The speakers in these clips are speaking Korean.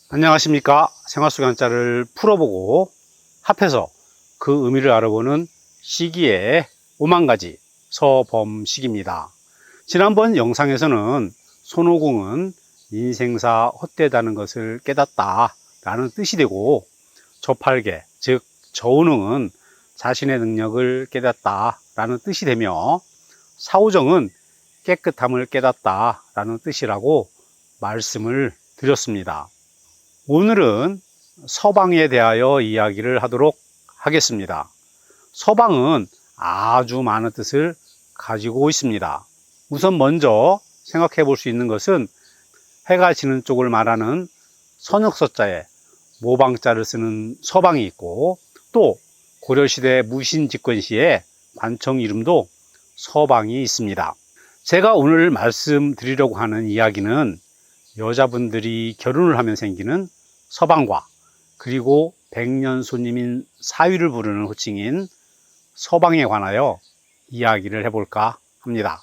안녕하십니까. 생활 속 한자를 풀어보고 합해서 그 의미를 알아보는 시기의 5만가지 서범식입니다. 지난번 영상에서는 손오공은 인생사 헛되다는 것을 깨닫다 라는 뜻이 되고, 저팔계 즉 저운응은 자신의 능력을 깨닫다 라는 뜻이 되며, 사오정은 깨끗함을 깨닫다 라는 뜻이라고 말씀을 드렸습니다. 오늘은 서방에 대하여 이야기를 하도록 하겠습니다. 서방은 아주 많은 뜻을 가지고 있습니다. 우선 먼저 생각해 볼 수 있는 것은 해가 지는 쪽을 말하는 선역서자에 모방자를 쓰는 서방이 있고, 또 고려시대 무신집권시에 관청 이름도 서방이 있습니다. 제가 오늘 말씀드리려고 하는 이야기는 여자분들이 결혼을 하면 생기는 서방과, 그리고 백년손님인 사위를 부르는 호칭인 서방에 관하여 이야기를 해볼까 합니다.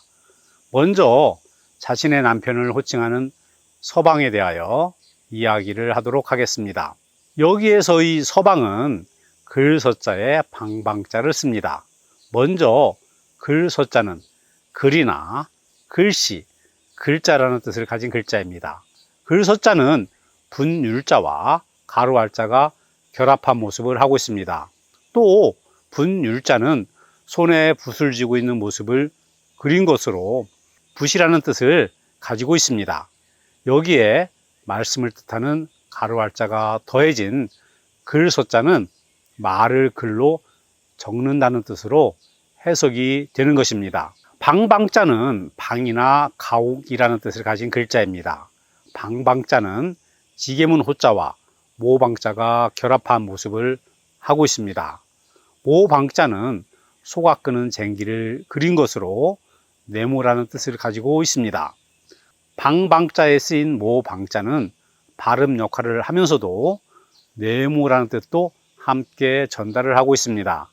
먼저 자신의 남편을 호칭하는 서방에 대하여 이야기를 하도록 하겠습니다. 여기에서의 서방은 글서자에 방방자를 씁니다. 먼저 글서자는 글이나 글씨, 글자라는 뜻을 가진 글자입니다. 글서자는 분율자와 가로알자가 결합한 모습을 하고 있습니다. 또 분율자는 손에 붓을 쥐고 있는 모습을 그린 것으로 붓이라는 뜻을 가지고 있습니다. 여기에 말씀을 뜻하는 가로알자가 더해진 글서자는 말을 글로 적는다는 뜻으로 해석이 되는 것입니다. 방방자는 방이나 가옥이라는 뜻을 가진 글자입니다. 방방자는 지게문 호자와 모방자가 결합한 모습을 하고 있습니다. 모방자는 소가 끄는 쟁기를 그린 것으로 네모라는 뜻을 가지고 있습니다. 방방자에 쓰인 모방자는 발음 역할을 하면서도 네모라는 뜻도 함께 전달을 하고 있습니다.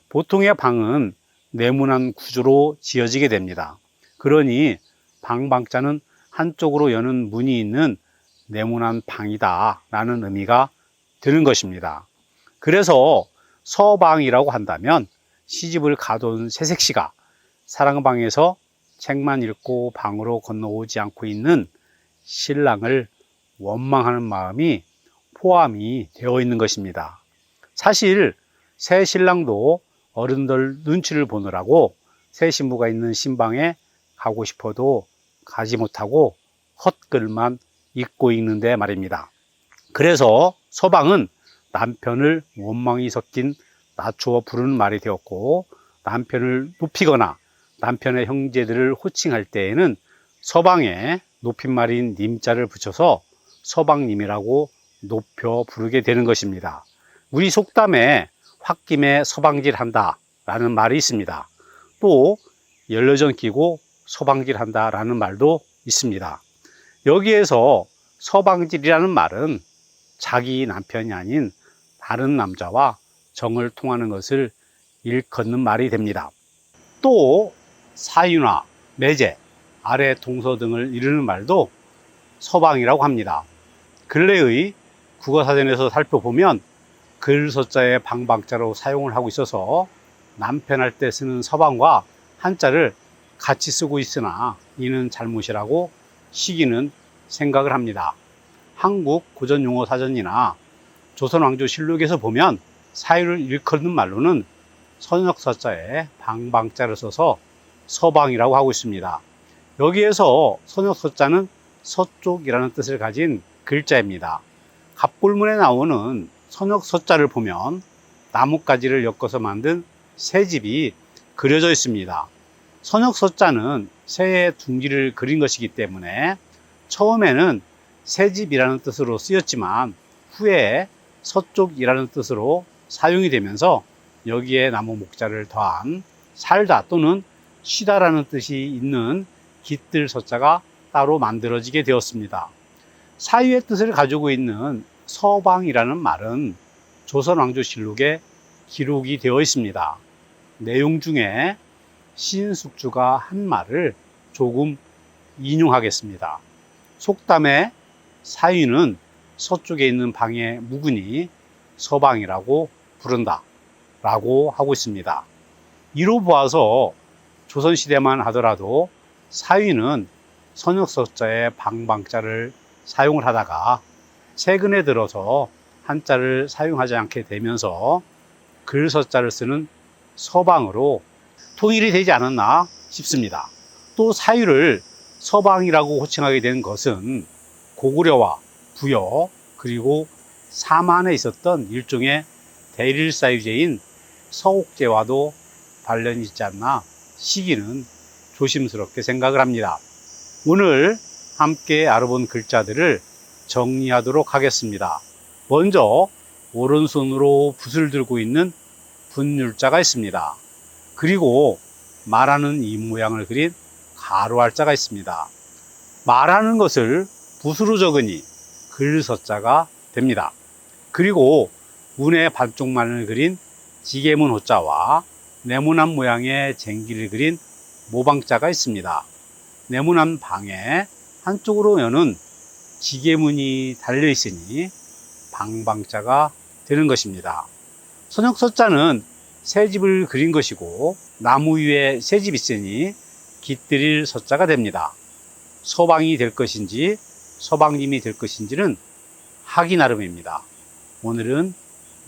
보통의 방은 네모난 구조로 지어지게 됩니다. 그러니 방방자는 한쪽으로 여는 문이 있는 네모난 방이다 라는 의미가 드는 것입니다. 그래서 서방이라고 한다면 시집을 가둔 새색시가 사랑방에서 책만 읽고 방으로 건너오지 않고 있는 신랑을 원망하는 마음이 포함이 되어 있는 것입니다. 사실 새 신랑도 어른들 눈치를 보느라고 새 신부가 있는 신방에 가고 싶어도 가지 못하고 헛글만 잊고 있는데 말입니다. 그래서 서방은 남편을 원망이 섞인 낮추어 부르는 말이 되었고, 남편을 높이거나 남편의 형제들을 호칭할 때에는 서방에 높임말인 님자를 붙여서 서방님이라고 높여 부르게 되는 것입니다. 우리 속담에 홧김에 서방질한다 라는 말이 있습니다. 또 연료전 끼고 서방질한다 라는 말도 있습니다. 여기에서 서방질이라는 말은 자기 남편이 아닌 다른 남자와 정을 통하는 것을 일컫는 말이 됩니다. 또 사유나 매제, 아래 동서 등을 이루는 말도 서방이라고 합니다. 근래의 국어사전에서 살펴보면 글서자의 방방자로 사용을 하고 있어서 남편 할 때 쓰는 서방과 한자를 같이 쓰고 있으나 이는 잘못이라고 시기는 생각을 합니다. 한국 고전용어사전이나 조선왕조실록에서 보면 사유를 일컫는 말로는 선역서자에 방방자를 써서 서방이라고 하고 있습니다. 여기에서 선역서자는 서쪽이라는 뜻을 가진 글자입니다. 갑골문에 나오는 선역서자를 보면 나뭇가지를 엮어서 만든 새집이 그려져 있습니다. 선역서자는 새의 둥지를 그린 것이기 때문에 처음에는 새집이라는 뜻으로 쓰였지만 후에 서쪽이라는 뜻으로 사용이 되면서 여기에 나무 목자를 더한 살다 또는 쉬다라는 뜻이 있는 깃들 서자가 따로 만들어지게 되었습니다. 사유의 뜻을 가지고 있는 서방이라는 말은 조선왕조실록에 기록이 되어 있습니다. 내용 중에 신숙주가 한 말을 조금 인용하겠습니다. 속담에 사유는 서쪽에 있는 방의 묵은이 서방이라고 부른다 라고 하고 있습니다. 이로 보아서 조선시대만 하더라도 사위는 선역서자의 방방자를 사용을 하다가 최근에 들어서 한자를 사용하지 않게 되면서 글서자를 쓰는 서방으로 통일이 되지 않았나 싶습니다. 또 사위를 서방이라고 호칭하게 된 것은 고구려와 부여 그리고 삼한에 있었던 일종의 대릴사유제인 서옥제와도 관련이 있지 않나 시기는 조심스럽게 생각을 합니다. 오늘 함께 알아본 글자들을 정리하도록 하겠습니다. 먼저 오른손으로 붓을 들고 있는 분율자가 있습니다. 그리고 말하는 이 모양을 그린 가로할자가 있습니다. 말하는 것을 붓으로 적으니 글서자가 됩니다. 그리고 문의 반쪽만을 그린 지게문 호자와 네모난 모양의 쟁기를 그린 모방자가 있습니다. 네모난 방에 한쪽으로 여는 지게문이 달려 있으니 방방자가 되는 것입니다. 선역서자는 새집을 그린 것이고 나무 위에 새집 있으니 깃들일 서자가 됩니다. 서방이 될 것인지 서방님이 될 것인지는 하기 나름입니다. 오늘은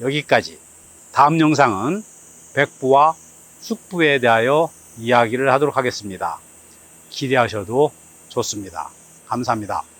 여기까지. 다음 영상은 백부와 숙부에 대하여 이야기를 하도록 하겠습니다. 기대하셔도 좋습니다. 감사합니다.